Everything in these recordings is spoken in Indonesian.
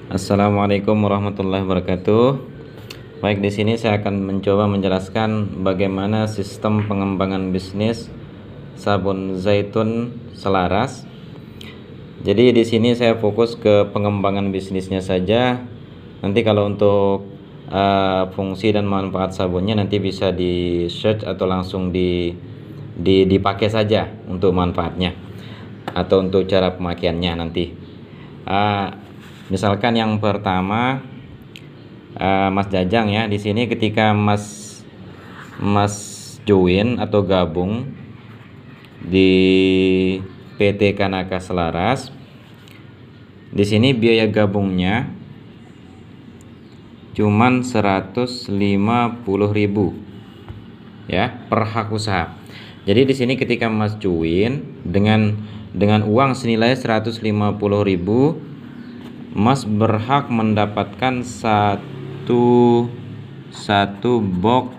Assalamualaikum warahmatullahi wabarakatuh. Baik, di sini saya akan mencoba menjelaskan bagaimana sistem pengembangan bisnis sabun zaitun selaras. Jadi di sini saya fokus ke pengembangan bisnisnya saja. Nanti kalau untuk fungsi dan manfaat sabunnya nanti bisa di search atau langsung dipakai saja untuk manfaatnya atau untuk cara pemakaiannya nanti. Misalkan yang pertama, Mas Jajang ya, di sini ketika Mas join atau gabung di PT Kanaka Selaras, di sini biaya gabungnya cuman 150.000 ya per hak usaha. Jadi di sini ketika Mas join dengan uang senilai 150.000, Mas berhak mendapatkan satu box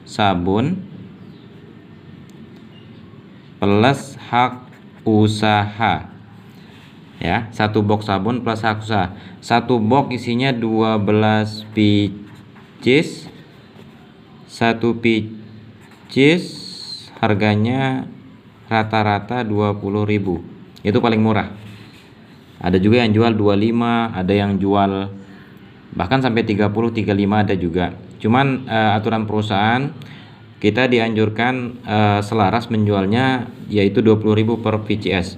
sabun plus hak usaha ya, satu box sabun plus hak usaha. Satu box isinya 12 pieces. Satu pieces harganya rata-rata 20.000. Itu paling murah. Ada juga yang jual 25, ada yang jual bahkan sampai 30, 35 ada juga. Cuman aturan perusahaan kita dianjurkan Selaras menjualnya yaitu 20.000 per VCS.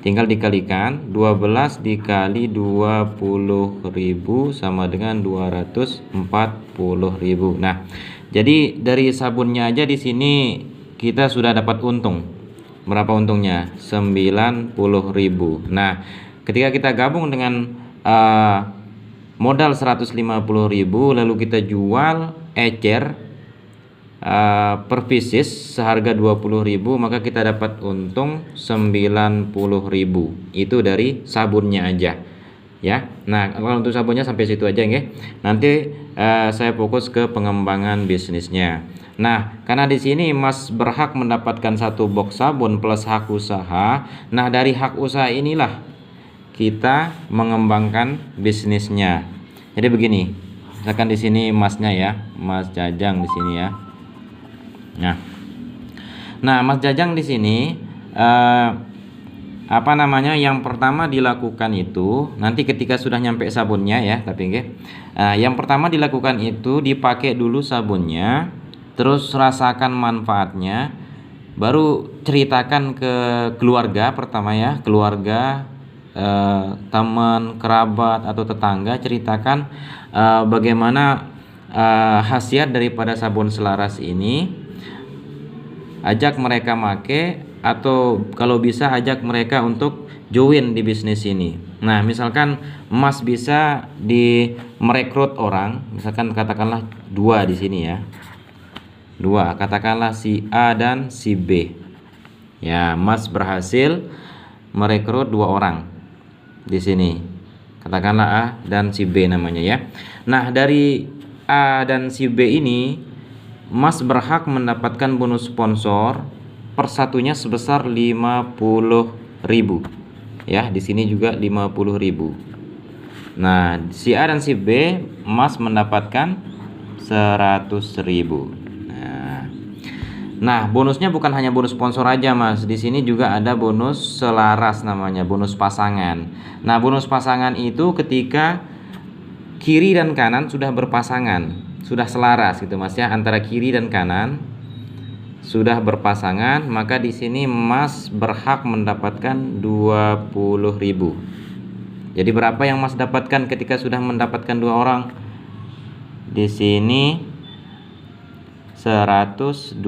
Tinggal dikalikan 12 dikali 20.000 sama dengan 240.000. Nah, jadi dari sabunnya aja di sini kita sudah dapat untung. Berapa untungnya? 90.000. Nah, ketika kita gabung dengan modal 150.000 lalu kita jual ecer per pieces seharga 20.000, maka kita dapat untung 90.000. Itu dari sabunnya aja ya. Nah, kalau untuk sabunnya sampai situ aja nggih. Nanti saya fokus ke pengembangan bisnisnya. Nah, karena di sini Mas berhak mendapatkan satu box sabun plus hak usaha. Nah, dari hak usaha inilah kita mengembangkan bisnisnya. Jadi begini, misalkan di sini Masnya ya, Mas Jajang di sini ya. Nah, Mas Jajang di sini yang pertama dilakukan itu nanti ketika sudah nyampe sabunnya ya, yang pertama dilakukan itu dipakai dulu sabunnya, terus rasakan manfaatnya, baru ceritakan ke keluarga pertama ya, keluarga, teman, kerabat atau tetangga, ceritakan bagaimana khasiat daripada sabun Selaras ini. Ajak mereka make atau kalau bisa ajak mereka untuk join di bisnis ini. Nah, misalkan Mas bisa merekrut orang, misalkan katakanlah 2 di sini ya. 2, katakanlah si A dan si B. Ya, Mas berhasil merekrut 2 orang di sini. Katakanlah A dan si B namanya ya. Nah, dari A dan si B ini Mas berhak mendapatkan bonus sponsor per satunya sebesar 50.000. Ya, di sini juga 50.000. Nah, si A dan si B Mas mendapatkan 100.000. Nah, bonusnya bukan hanya bonus sponsor aja, Mas. Di sini juga ada bonus selaras namanya, bonus pasangan. Nah, bonus pasangan itu ketika kiri dan kanan sudah berpasangan, sudah selaras gitu, Mas ya, antara kiri dan kanan sudah berpasangan, maka di sini Mas berhak mendapatkan 20.000. Jadi berapa yang Mas dapatkan ketika sudah mendapatkan 2 orang? Di sini 120.000.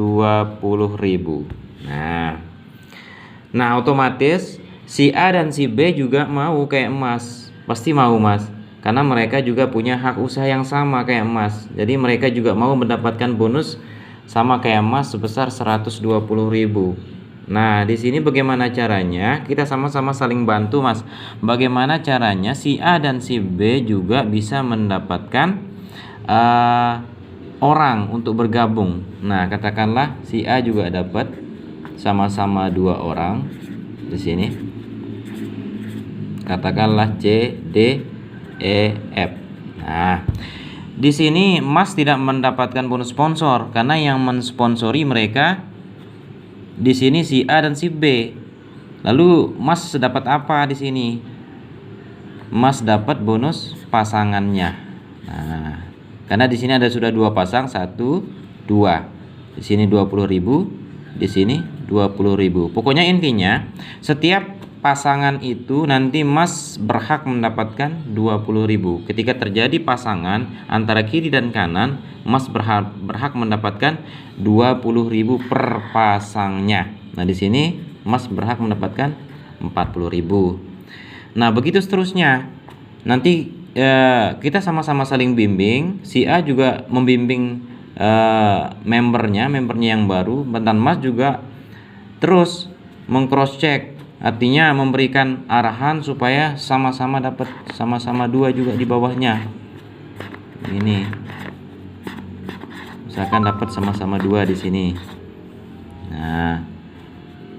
Nah, otomatis si A dan si B juga mau kayak Mas. Pasti mau, Mas. Karena mereka juga punya hak usaha yang sama kayak Mas. Jadi mereka juga mau mendapatkan bonus sama kayak Mas sebesar 120.000. Nah, di sini bagaimana caranya? Kita sama-sama saling bantu, Mas. Bagaimana caranya si A dan si B juga bisa mendapatkan orang untuk bergabung. Nah, katakanlah si A juga dapat sama-sama 2 orang di sini. Katakanlah C, D, EF. Nah, di sini Mas tidak mendapatkan bonus sponsor karena yang mensponsori mereka di sini si A dan si B. Lalu Mas dapat apa di sini? Mas dapat bonus pasangannya. Nah, karena di sini ada sudah dua pasang, 1, 2. Di sini 20.000, di sini 20.000. Pokoknya intinya setiap pasangan itu nanti Mas berhak mendapatkan 20.000. Ketika terjadi pasangan antara kiri dan kanan, Mas berhak mendapatkan 20.000 per pasangnya. Nah, di sini Mas berhak mendapatkan 40.000. Nah, begitu seterusnya. Nanti kita sama-sama saling bimbing. Si A juga membimbing membernya yang baru, dan Mas juga terus meng-cross check. Artinya memberikan arahan supaya sama-sama dapat sama-sama 2 juga di bawahnya. Ini. Misalkan dapat sama-sama 2 di sini. Nah,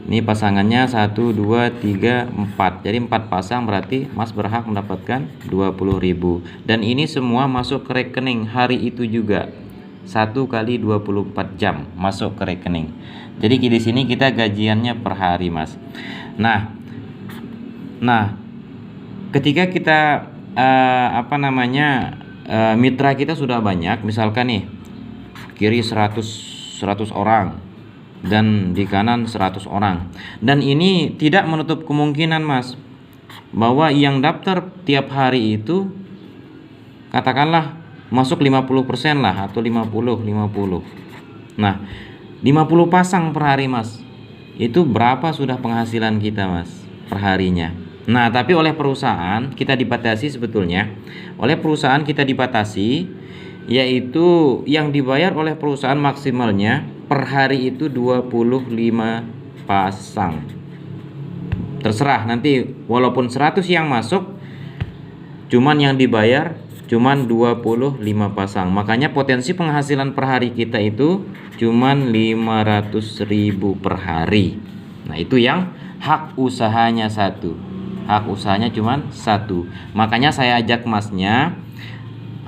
ini pasangannya 1, 2, 3, 4. Jadi 4 pasang berarti Mas berhak mendapatkan 20.000. Dan ini semua masuk ke rekening hari itu juga. 1 kali 24 jam masuk ke rekening. Jadi di sini kita gajiannya per hari, Mas. Nah, ketika kita mitra kita sudah banyak, misalkan nih kiri 100 orang dan di kanan 100 orang. Dan ini tidak menutup kemungkinan, Mas, bahwa yang daftar tiap hari itu katakanlah masuk 50% lah, atau 50. Nah, 50 pasang per hari, Mas. Itu berapa sudah penghasilan kita, Mas, perharinya. Nah, tapi oleh perusahaan kita dibatasi sebetulnya. Oleh perusahaan kita dibatasi, yaitu yang dibayar oleh perusahaan maksimalnya per hari itu 25 pasang. Terserah nanti, walaupun 100 yang masuk, cuman yang dibayar cuman 25 pasang. Makanya potensi penghasilan per hari kita itu cuman 500.000 per hari. Nah, itu yang hak usahanya 1. Hak usahanya cuman 1. Makanya saya ajak Masnya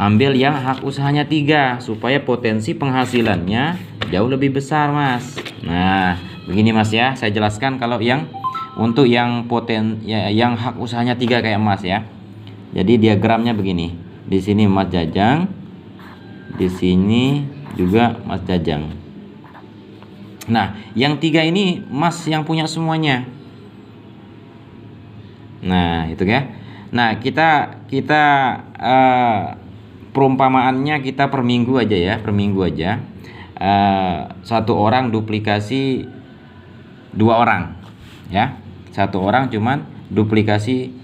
ambil yang hak usahanya 3 supaya potensi penghasilannya jauh lebih besar, Mas. Nah, begini, Mas, ya. Saya jelaskan kalau yang untuk yang yang hak usahanya 3 kayak Mas, ya. Jadi diagramnya begini. Di sini Mas Jajang, di sini juga Mas Jajang. Nah, yang 3 ini Mas yang punya semuanya. Nah, itu ya. Nah, kita perumpamaannya kita per minggu aja ya, per minggu aja. 1 orang duplikasi 2 orang, ya. 1 orang cuman duplikasi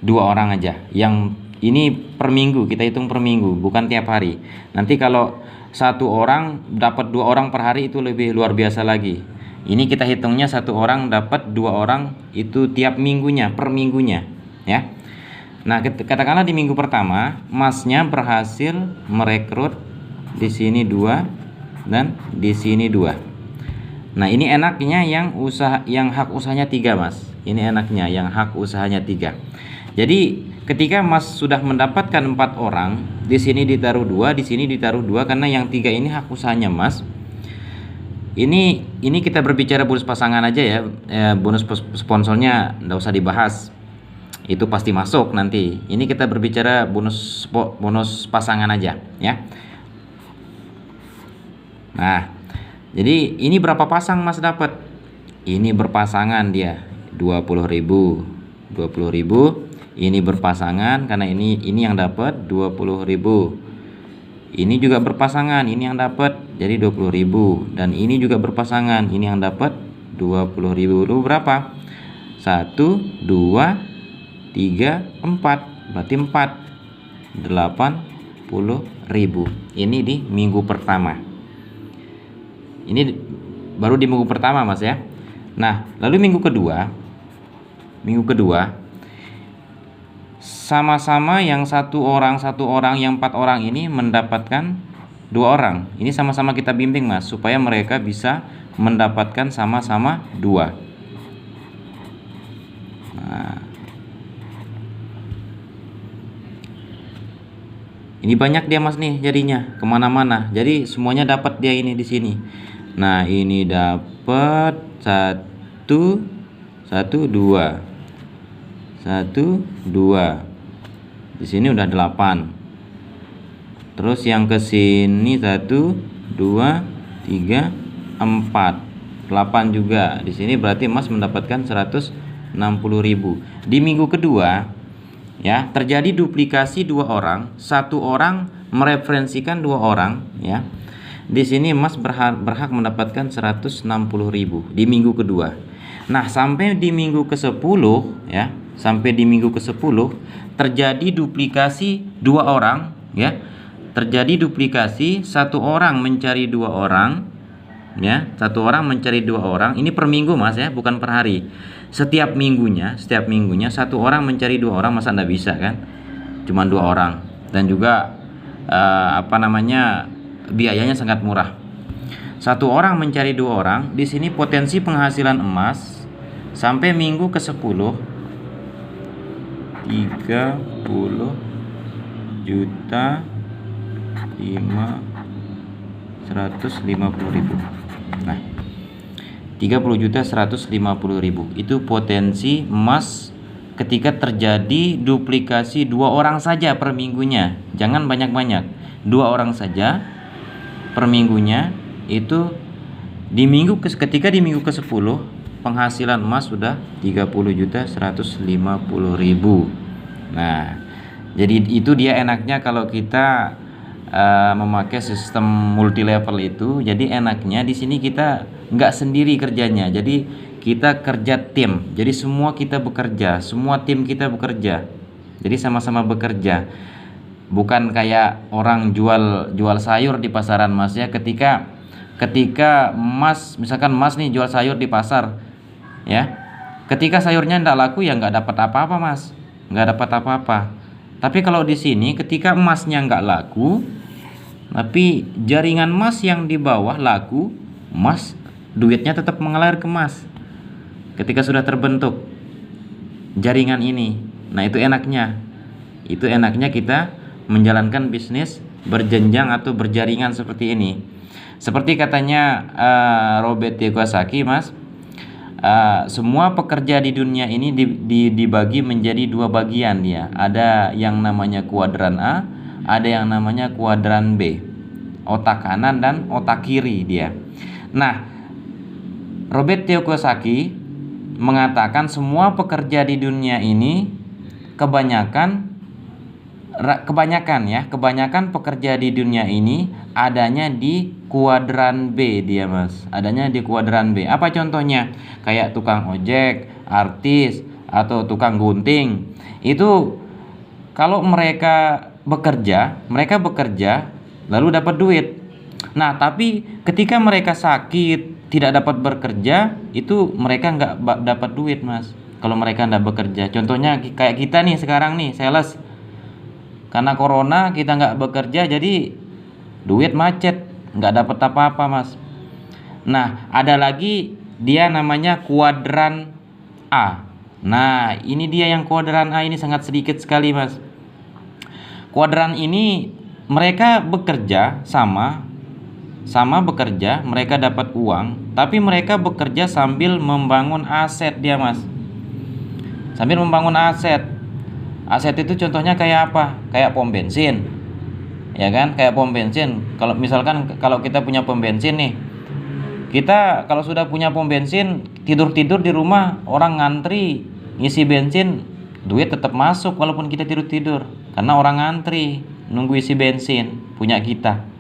2 orang aja. Yang ini per minggu, kita hitung per minggu, bukan tiap hari. Nanti kalau 1 orang dapat 2 orang per hari itu lebih luar biasa lagi. Ini kita hitungnya 1 orang dapat 2 orang itu tiap minggunya, per minggunya, ya. Nah, katakanlah di minggu pertama Masnya berhasil merekrut di sini 2 dan di sini 2. Nah, ini enaknya yang hak usahanya 3, Mas. Ini enaknya yang hak usahanya 3. Jadi ketika Mas sudah mendapatkan 4 orang, di sini ditaruh 2, di sini ditaruh 2, karena yang 3 ini hak usahanya Mas. Ini kita berbicara bonus pasangan aja ya. Bonus sponsornya enggak usah dibahas. Itu pasti masuk nanti. Ini kita berbicara bonus pasangan aja, ya. Nah, jadi ini berapa pasang Mas dapat? Ini berpasangan dia 20.000. 20.000. Ini berpasangan karena ini yang dapat 20.000. Ini juga berpasangan, ini yang dapat jadi 20.000, dan ini juga berpasangan, ini yang dapat 20.000. Lu berapa? 1 2 3 4. Berarti 80.000. Ini di minggu pertama. Ini baru di minggu pertama, Mas, ya. Nah, lalu minggu kedua sama-sama yang 1 orang, yang 4 orang ini mendapatkan 2 orang. Ini sama-sama kita bimbing, Mas, supaya mereka bisa mendapatkan sama-sama 2. Ini banyak dia mas nih jadinya kemana-mana. Jadi semuanya dapat dia ini di sini. Nah ini dapat 1, 1, 2, 1, 2. Di sini udah 8. Terus yang ke sini 1, 2, 3, 4, 8 juga. Di sini berarti Mas mendapatkan 160.000. Di minggu kedua ya, terjadi duplikasi 2 orang, 1 orang mereferensikan 2 orang ya. Di sini Mas berhak mendapatkan 160.000 di minggu kedua. Nah, sampai di minggu ke-10 ya, sampai di minggu ke-10 terjadi duplikasi 2 orang ya. Terjadi duplikasi 1 orang mencari 2 orang ya, 1 orang mencari 2 orang. Ini per minggu Mas ya, bukan per hari. Setiap minggunya 1 orang mencari 2 orang, masa enggak bisa kan? Cuma 2 orang. Dan juga biayanya sangat murah. 1 orang mencari 2 orang. Di sini potensi penghasilan emas sampai minggu ke-10 30 juta 150.000. Nah, 30.150.000 itu potensi emas ketika terjadi duplikasi 2 orang saja per minggunya. Jangan banyak-banyak, 2 orang saja per minggunya. Itu ketika di minggu ke-10 penghasilan emas sudah 30.150.000. Nah, jadi itu dia enaknya kalau kita memakai sistem multi level itu. Jadi enaknya di sini kita nggak sendiri kerjanya. Jadi kita kerja tim. Jadi semua kita bekerja, semua tim kita bekerja. Jadi sama-sama bekerja. Bukan kayak orang jual sayur di pasaran Mas ya. Ketika Mas, misalkan Mas nih jual sayur di pasar ya. Ketika sayurnya nggak laku ya nggak dapat apa-apa Mas. Nggak dapat apa-apa. Tapi kalau di sini ketika emasnya nggak laku, tapi jaringan Mas yang di bawah laku, Mas duitnya tetap mengalir ke Mas. Ketika sudah terbentuk jaringan ini. Nah, itu enaknya. Itu enaknya kita menjalankan bisnis berjenjang atau berjaringan seperti ini. Seperti katanya Robert Kiyosaki, Mas. Semua pekerja di dunia ini dibagi menjadi 2 bagian dia. Ada yang namanya kuadran A, ada yang namanya kuadran B. Otak kanan dan otak kiri dia. Nah, Robert Kiyosaki mengatakan semua pekerja di dunia ini kebanyakan pekerja di dunia ini adanya di kuadran B dia Mas. Adanya di kuadran B. Apa contohnya? Kayak tukang ojek, artis, atau tukang gunting. Itu kalau mereka bekerja lalu dapat duit. Nah, tapi ketika mereka sakit, tidak dapat bekerja, itu mereka nggak dapat duit Mas. Kalau mereka nggak bekerja. Contohnya kayak kita nih sekarang nih, sales. Karena corona kita nggak bekerja, jadi duit macet, nggak dapat apa-apa Mas. Nah, ada lagi dia namanya kuadran A. Nah, ini dia yang kuadran A ini sangat sedikit sekali Mas. Kuadran ini mereka bekerja sama bekerja, mereka dapat uang, tapi mereka bekerja sambil membangun aset dia Mas. Sambil membangun aset. Aset itu contohnya kayak apa? Kayak pom bensin. Ya kan? Kayak pom bensin. Kalau misalkan kalau kita punya pom bensin nih. Kita kalau sudah punya pom bensin, tidur-tidur di rumah, orang ngantri ngisi bensin, duit tetap masuk walaupun kita tidur-tidur. Karena orang ngantri nunggu isi bensin punya kita.